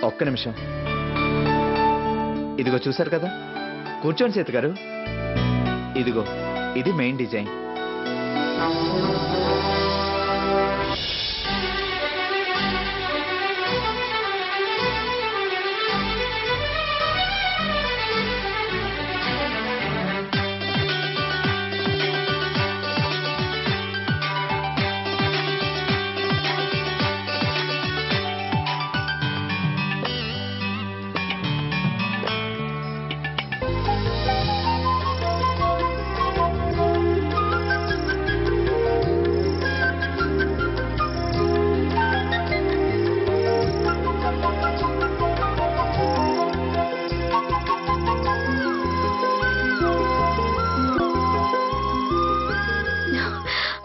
ఒక్క నిమిషం. ఇదిగో చూసారు కదా, కూర్చోండి సీత గారు. ఇదిగో ఇది మెయిన్ డిజైన్.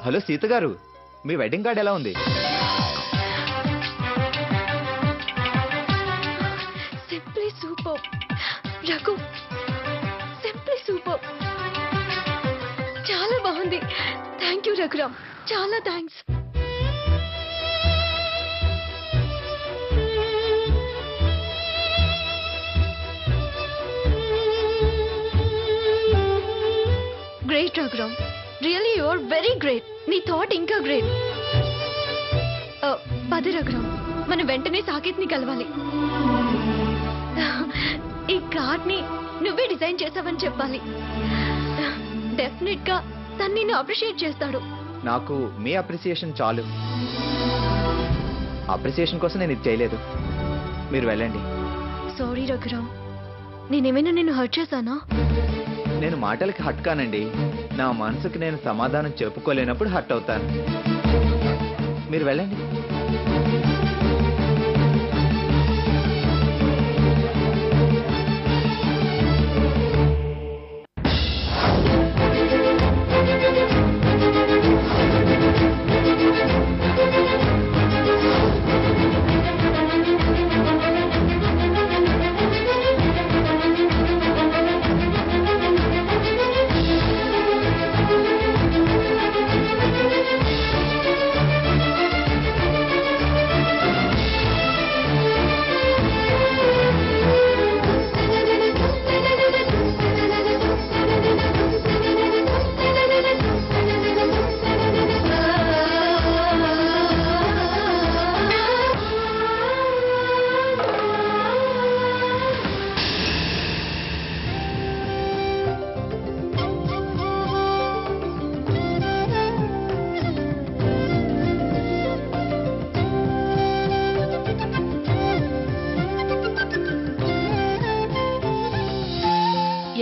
హలో సీత గారు, మీ వెడ్డింగ్ కార్డ్ ఎలా ఉంది? Simply super Raghu, simply super. చాలా బాగుంది. థ్యాంక్ యూ రఘురామ్, చాలా thanks. Great Raghuram, really you are very great. నీ థాట్ ఇంకా గ్రేట్. పద రఘురామ్, మనం వెంటనే సాకేత్ ని కలవాలి. ఈ కార్డ్ ని నువ్వే డిజైన్ చేసావని చెప్పాలి. డెఫినెట్ గా తను నిన్ను అప్రిషియేట్ చేస్తాడు. నాకు మీ అప్రిసియేషన్ చాలు. అప్రిసియేషన్ కోసం నేను ఇది చేయలేదు. మీరు వెళ్ళండి. సారీ రఘురామ్, నేనేమైనా నిన్ను హర్ట్ చేశానా? నేను మాటలకి హట్ కానండి. నా మనసుకి నేను సమాధానం చెప్పుకోలేనప్పుడు హట్ అవుతాను. మీరు వెళ్ళండి.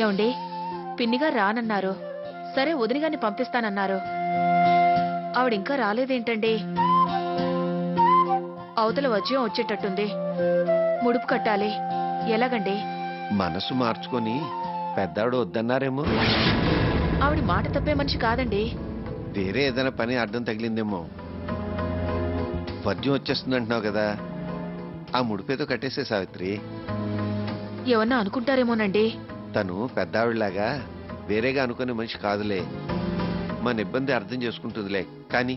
ఏమండి, పిన్నిగా రానన్నారు. సరే వదినగాని పంపిస్తానన్నారు. ఆవిడింకా రాలేదేంటండి? అవతల వజ్యం వచ్చేటట్టుంది. ముడుపు కట్టాలి. ఎలాగండి? మనసు మార్చుకొని పెద్దాడు వద్దన్నారేమో. ఆవిడ మాట తప్పే మనిషి కాదండి. వేరే ఏదైనా పని అడ్డం తగిలిందేమో. వద్యం వచ్చేస్తుందంటున్నావు కదా, ఆ ముడిపేదో కట్టేసే సావిత్రి. ఏమన్నా అనుకుంటారేమోనండి. తను పెద్దావిడలాగా వేరేగా అనుకునే మనిషి కాదులే. మన ఇబ్బంది అర్థం చేసుకుంటుందిలే. కానీ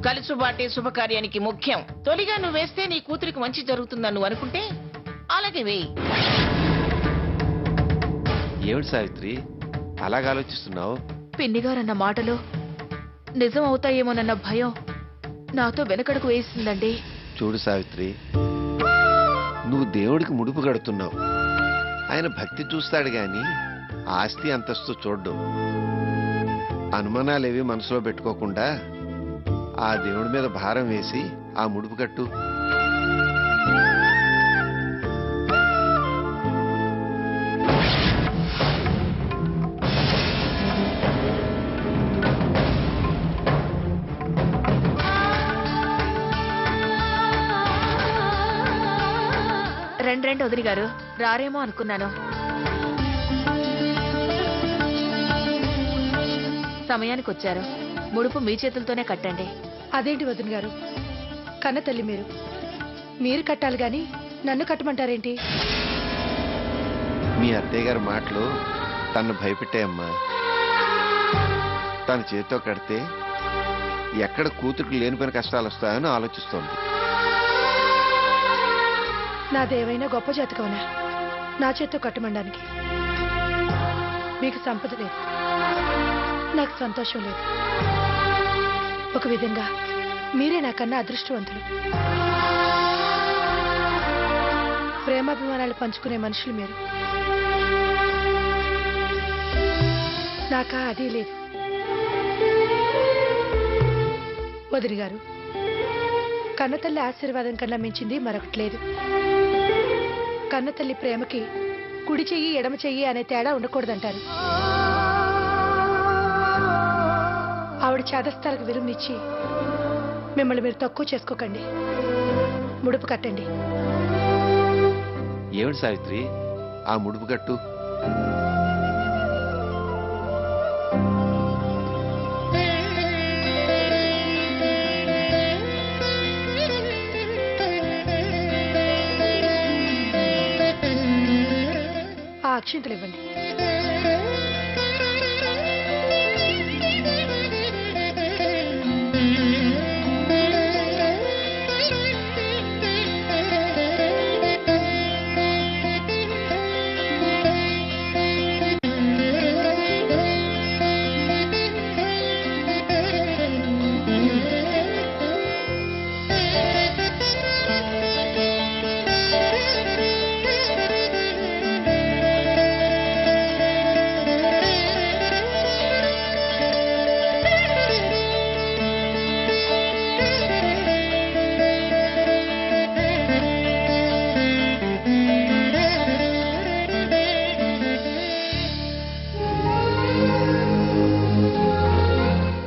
కలిసుబాటే శుభకార్యానికి ముఖ్యం. తొలిగా నువ్వు వేస్తే నీ కూతురికి మంచి జరుగుతుందని నువ్వు అనుకుంటే అలాగే వేయి. ఏమిటి సావిత్రి అలాగ ఆలోచిస్తున్నావు? పిన్నిగారన్న మాటలు నిజం అవుతాయేమోనన్న భయం నాతో వెనకడుగు వేసిందండి. చూడు సావిత్రి, నువ్వు దేవుడికి ముడుపు కడుతున్నావు. ఆయన భక్తి చూస్తాడు గాని ఆస్తి అంతస్తు చూడ్డు. అనుమానాలేవి మనసులో పెట్టుకోకుండా ఆ దేవుడి మీద భారం వేసి ఆ ముడుపు కట్టు. రెండు వదిలి గారు రారేమో అనుకున్నాను. సమయానికి వచ్చారు. ముడుపు మీ చేతులతోనే కట్టండి. అదేంటి వదిన గారు, కన్న తల్లి మీరు కట్టాలి గాని నన్ను కట్టమంటారేంటి? మీ అత్తయ్య గారి మాటలు తను భయపెట్టాయమ్మా. తన చేతితో కడితే ఎక్కడ కూతురికి లేనిపోయిన కష్టాలు వస్తాయని ఆలోచిస్తోంది. నాదేమైనా గొప్ప జాతకమనా నా చేత్తో కట్టమండానికి? మీకు సంపద లేదు, నాకు సంతోషం లేదు. ఒక విధంగా మీరే నాకన్నా అదృష్టవంతులు. ప్రేమాభిమానాలు పంచుకునే మనుషులు మీరు. నాకా అది లేదు. వదిలి గారు, కన్నతల్లి ఆశీర్వాదం కన్నా మించింది మరొకటి లేదు. కన్నతల్లి ప్రేమకి కుడి చెయ్యి ఎడమ చెయ్యి అనే తేడా ఉండకూడదంటారు. ఆవిడ చేదస్తాలకు విలువనిచ్చి మిమ్మల్ని మీరు తక్కువ చేసుకోకండి. ముడుపు కట్టండి. ఏమిటి సావిత్రి ఆ ముడుపు కట్టు? ఆ అక్షింతలు ఇవ్వండి.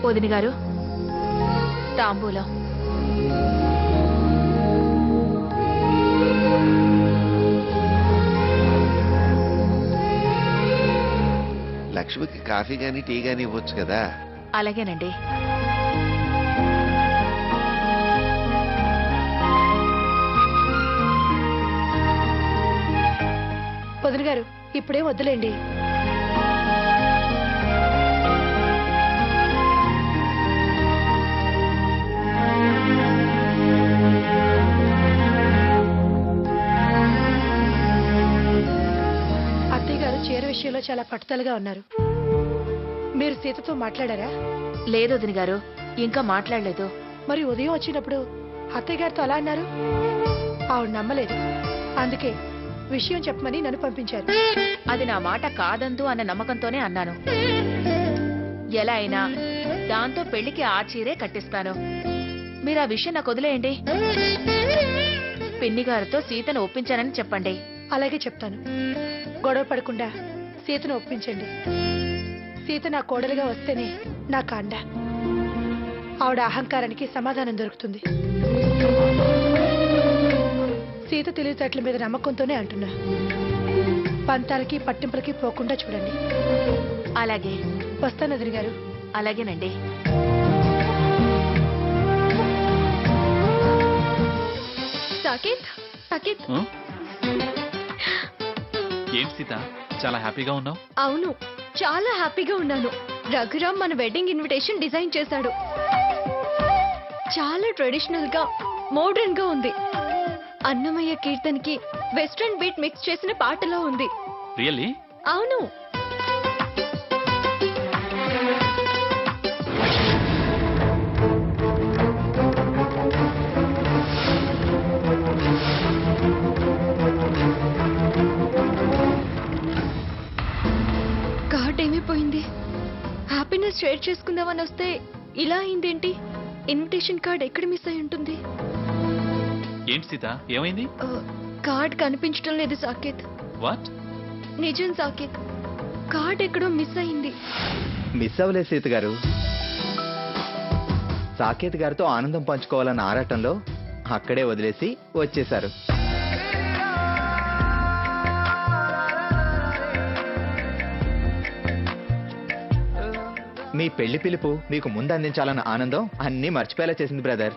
వదిన గారు, తాంబూలం. లక్ష్మికి కాఫీ గాని టీ గాని ఇవ్వచ్చు కదా. అలాగేనండి. వదిన గారు, ఇప్పుడే వద్దులేండి. అత్తయ్య గారు చీర విషయంలో చాలా పట్టుదలగా ఉన్నారు. మీరు సీతతో మాట్లాడారా? లేదు వదిన గారు, ఇంకా మాట్లాడలేదు. మరి ఉదయం వచ్చినప్పుడు అత్తయ్య గారితో అలా అన్నారు. ఆవిడ నమ్మలేదు. అందుకే విషయం చెప్పమని నన్ను పంపించారు. అది నా మాట కాదందు అన్న నమ్మకంతోనే అన్నాను. ఎలా అయినా దాంతో పెళ్లికి ఆ చీరే కట్టిస్తాను. మీరు ఆ విషయం నాకు వదిలేయండి. పిన్ని గారితో సీతను ఒప్పించానని చెప్పండి. అలాగే చెప్తాను. గొడవ పడకుండా సీతను ఒప్పించండి. సీత నా కోడలుగా వస్తేనే నా కాండ. ఆవిడ అహంకారానికి సమాధానం దొరుకుతుంది. సీత తెలివితేటల మీద నమ్మకంతోనే అంటున్నా. పంతాలకి పట్టింపులకి పోకుండా చూడండి. అలాగే. వస్తాను వదిన గారు. అలాగేనండి. సాకేత్, సాకేత్. ఏం సీత, చాలా హ్యాపీగా ఉన్నావు? అవును, చాలా హ్యాపీగా ఉన్నాను. రఘురామ్ మన వెడ్డింగ్ ఇన్విటేషన్ డిజైన్ చేశాడు. చాలా ట్రెడిషనల్ గా, మోడర్న్ గా ఉంది. అన్నమయ్య కీర్తనకి వెస్ట్రన్ బీట్ మిక్స్ చేసిన పాటలో ఉంది. రియల్లీ? అవును. కార్డ్ ఏమైపోయింది? హ్యాపీనెస్ షేర్ చేసుకుందామని వస్తే ఇలా అయిందేంటి? ఇన్విటేషన్ కార్డ్ ఎక్కడ మిస్ అయి ఉంటుంది? ఏంటి సీత, ఏమైంది? కార్డ్ కనిపించడం లేదు సాకేత్. వాట్? నిజం సాకేత్, కార్డ్ ఎక్కడో మిస్ అయింది. మిస్ అవ్వలేదు సీత గారు. సాకేత్ గారితో ఆనందం పంచుకోవాలన్న ఆరాటంలో అక్కడే వదిలేసి వచ్చేశారు. మీ పెళ్లి పిలుపు మీకు ముందు అందించాలన్న ఆనందం అన్నీ మర్చిపోయేలా చేసింది బ్రదర్.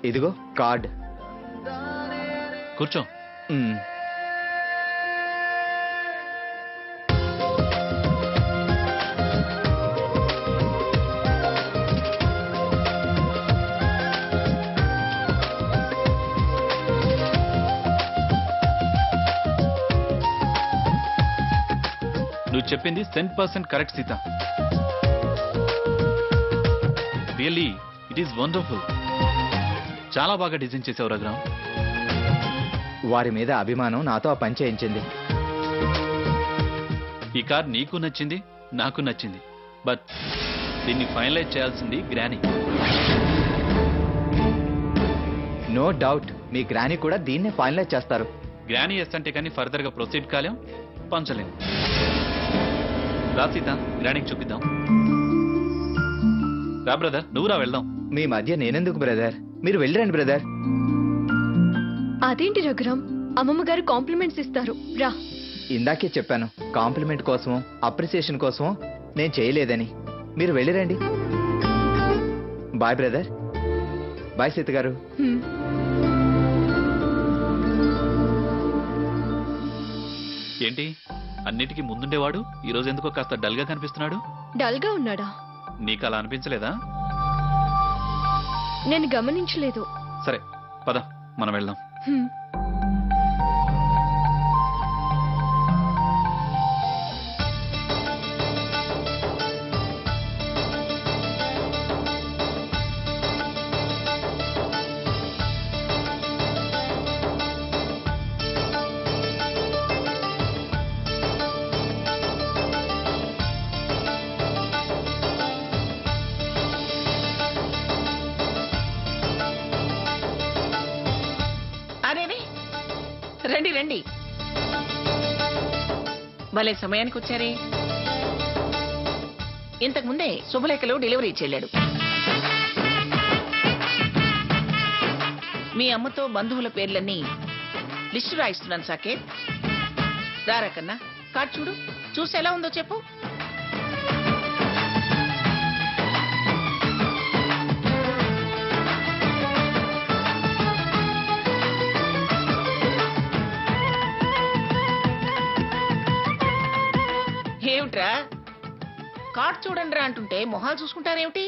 ఇదిగో కార్డ్. కూర్చో. నువ్వు చెప్పింది 100% correct Sita. Really it is wonderful. చాలా బాగా డిజైన్ చేసావు రఘురామ్. వారి మీద అభిమానం నాతో ఆ పని చేయించింది. ఈ కార్ నీకు నచ్చింది, నాకు నచ్చింది. బట్ దీన్ని ఫైనలైజ్ చేయాల్సింది గ్రానీ. నో డౌట్ మీ గ్రాని కూడా దీన్నే ఫైనలైజ్ చేస్తారు. గ్రానీ ఎస్ అంటే కానీ ఫర్దర్ గా ప్రొసీడ్ కాలేం, పంచలేం. రా సీత, గ్రానీకి చూపిద్దాం. రా బ్రదర్, నువ్వు రా వెళ్దాం. మీ మధ్య నేనెందుకు బ్రదర్, మీరు వెళ్ళరండి బ్రదర్. అదేంటి రఘురామ్, అమ్మమ్మ గారు కాంప్లిమెంట్స్ ఇస్తారు, రా. ఇందాకే చెప్పాను, కాంప్లిమెంట్ కోసమో అప్రిసియేషన్ కోసమో నేను చేయలేదని. మీరు వెళ్ళిరండి. Bye brother. బాయ్ సీత గారు. హ్మ్. ఏంటి అన్నిటికీ ముందుండేవాడు ఈ రోజు ఎందుకో కాస్త డల్ గా కనిపిస్తున్నాడు? డల్ గా ఉన్నాడా? నీకు అలా అనిపించలేదా? నేను గమనించలేదు. సరే పద, మనం వెళ్దాం. హ్మ్. అరేరే, రండి రండి, భలే సమయానికి వచ్చారే. ఇంతకు ముందే శుభలేఖలు డెలివరీ చెల్లాడు. మీ అమ్మతో బంధువుల పేర్లన్నీ లిస్టు రాయిస్తున్నాను సాకేత్. రారా కన్నా, కార్డ్ చూడు, చూసి ఎలా ఉందో చెప్పు. ఏమిట్రా, కార్డ్ చూడండి రా అంటుంటే మొహాలు చూసుకుంటారేమిటి?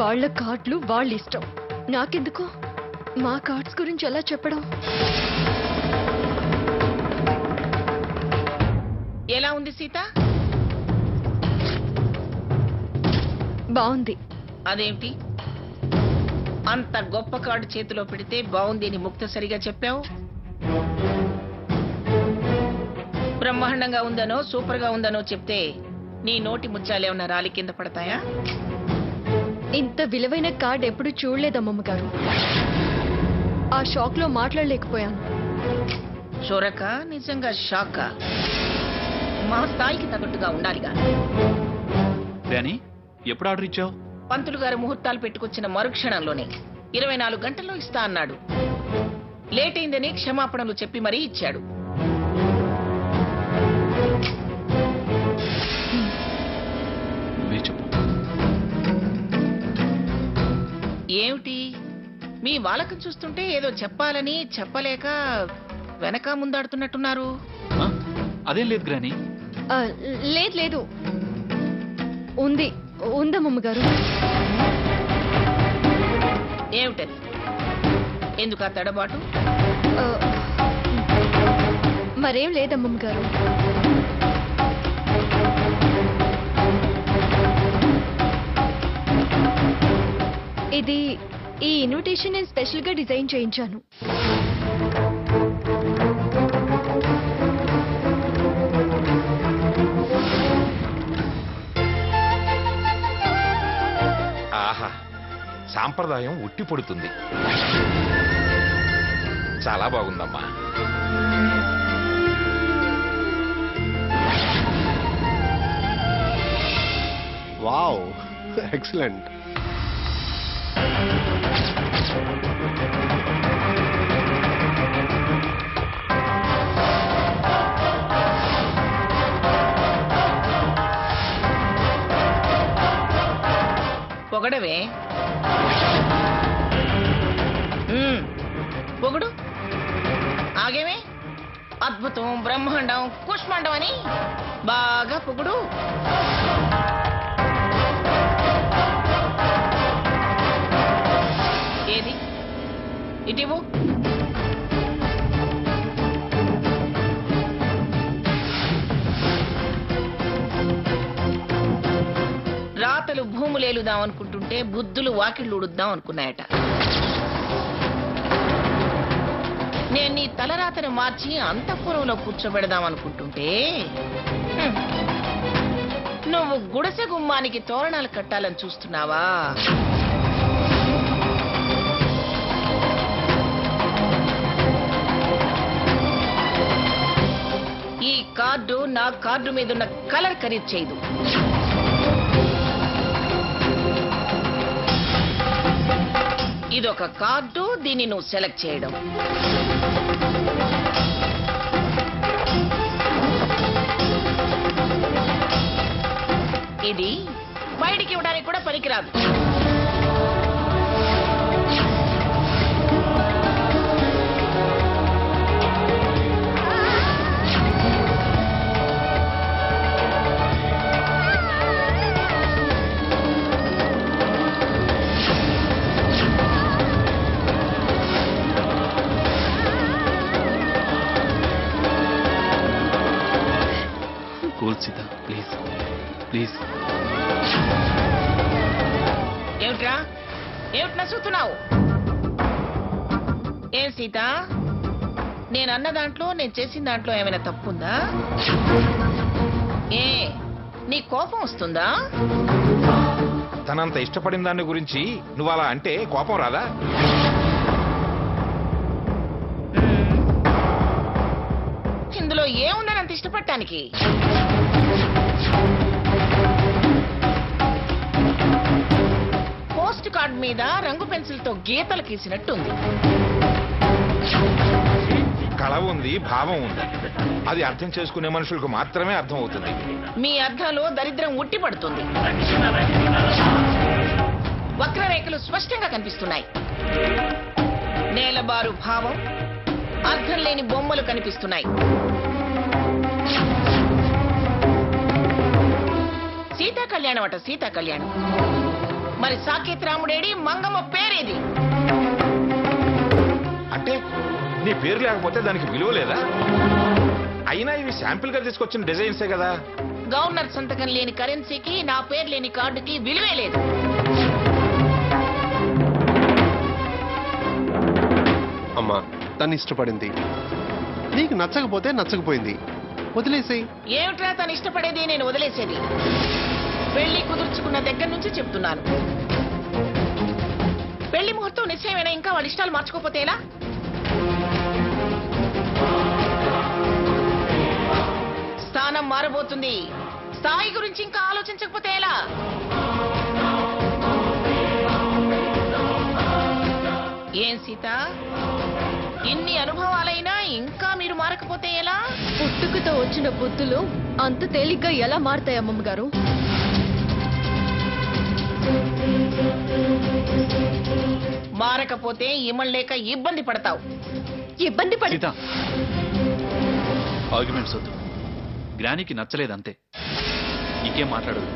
వాళ్ళ కార్డులు వాళ్ళ ఇష్టం, నాకెందుకు? మా కార్డ్స్ గురించి ఎలా చెప్పడం? ఎలా ఉంది సీత? బాగుంది. అదేమిటి అంత గొప్ప కార్డు చేతిలో పెడితే బాగుంది అని ముక్తసరిగా చెప్పావు? బ్రహ్మాండంగా ఉందనో సూపర్ గా ఉందనో చెప్తే నీ నోటి ముత్యాలేమన్నా రాలి కింద పడతాయా? ఇంత విలువైన కార్డ్ ఎప్పుడు చూడలేదమ్మమ్మ గారు. ఆ షాక్ లో మాట్లాడలేకపోయాను. షోరక, నిజంగా షాకా? మా స్థాయికి తగ్గట్టుగా ఉండాలిగా. గ్రానీ, ఎప్పుడు ఆర్డర్ ఇచ్చావు? పంతులు గారు ముహూర్తాలు పెట్టుకొచ్చిన మరుక్షణంలోనే 24 గంటల్లో ఇస్తా అన్నాడు. లేట్ అయిందని క్షమాపణలు చెప్పి మరీ ఇచ్చాడు. నువ్వే చెప్పు. ఏమిటి మీ వాళ్ళకం చూస్తుంటే ఏదో చెప్పాలని చెప్పలేక వెనక ముందాడుతున్నట్టున్నారు. ఆ? అదేం లేదు గ్రానీ. ఆ, లేదు లేదు, ఉంది ఉందమ్మమ్మ గారు. ఏమిటది? ఎందుకు ఆ తడబాటు? ఆ, మరేం లేదమ్మమ్మ గారు. ఇది ఈ ఇన్విటేషన్ నేను స్పెషల్ గా డిజైన్ చేయించాను. ఆహా, సాంప్రదాయం ఉట్టి పడుతుంది. చాలా బాగుందమ్మా. Wow, excellent. పొగడవే. పొగుడు. ఆగేమే. అద్భుతం, బ్రహ్మాండం, కుష్మాండం అని బాగా పొగుడు. ఏది ఇటివు. రాతలు భూములేలుదాం అనుకుంటుంటే బుద్ధులు వాకిళ్ళు ఉడుద్దాం అనుకున్నాయట. నేను నీ తలరాతను మార్చి అంతఃపురంలో కూర్చోబెడదాం అనుకుంటుంటే నువ్వు గుడిసె గుమ్మానికి తోరణాలు కట్టాలని చూస్తున్నావా? ఈ కార్డు నా కార్డు మీదున్న కలర్ ఖరీదు చేయదు. ఇదొక కార్డు, దీన్ని నువ్వు సెలెక్ట్ చేయడం. ఇది బయటికి ఇవ్వడానికి కూడా పనికిరాదు. Cool Sita, please please. ఏమిట్రా ఏమిటి నసుతున్నావు? ఏం సీత, నేను అన్న దాంట్లో నేను చేసిన దాంట్లో ఏమైనా తప్పుందా? ఏ నీ కోపం వస్తుందా? తనంత ఇష్టపడిన దాని గురించి నువ్వు అలా అంటే కోపం రాదా? ఇందులో ఏముందని అంత ఇష్టపడటానికి? పోస్ట్ కార్డ్ మీద రంగు పెన్సిల్ తో గీతలు గీసినట్టుంది. కళ ఉంది, భావం ఉంది. అది అర్థం చేసుకునే మనుషులకు మాత్రమే అర్థం అవుతుంది. మీ అర్థంలో దరిద్రం ఉట్టి పడుతుంది. వక్రరేఖలు స్పష్టంగా కనిపిస్తున్నాయి. నేలబారు భావం, అర్థం లేని బొమ్మలు కనిపిస్తున్నాయి. సీతా కళ్యాణం అట, సీతా కళ్యాణం. మరి సాకేత్ రాముడేడి, మంగమ్మ పేరేది? అంటే నీ పేరు లేకపోతే దానికి విలువ లేదా? అయినా ఇవి శాంపిల్ గా తీసుకొచ్చిన డిజైన్సే కదా. గవర్నర్ సంతకం లేని కరెన్సీకి, నా పేరు లేని కార్డుకి విలువే లేదు. అమ్మా, తను ఇష్టపడింది, నీకు నచ్చకపోతే నచ్చకపోయింది, వదిలేసేయ్. ఏమిట్రా తను ఇష్టపడేది, నేను వదిలేసేది? పెళ్లి కుదుర్చుకున్న దగ్గర నుంచి చెప్తున్నాను. పెళ్లి ముహూర్తం నిశ్చయమైనా ఇంకా వాళ్ళ ఇష్టాలు మార్చుకోపోతే ఎలా? స్థానం మారబోతుంది. స్థాయి గురించి ఇంకా ఆలోచించకపోతే ఎలా? ఏం సీత, ఇన్ని అనుభవాలైనా ఇంకా మీరు మారకపోతే ఎలా? పుట్టుకతో వచ్చిన బుద్ధులు అంత తేలిగ్గా ఎలా మారుతాయి అమ్మమ్మ గారు? మారకపోతే ఇమళ్ళేక ఇబ్బంది పడతావు. ఇబ్బంది పడి సీత, ఆర్గ్యుమెంట్స్ వద్దు. గ్రానికి నచ్చలేదంతే, ఇంకేం మాట్లాడదు.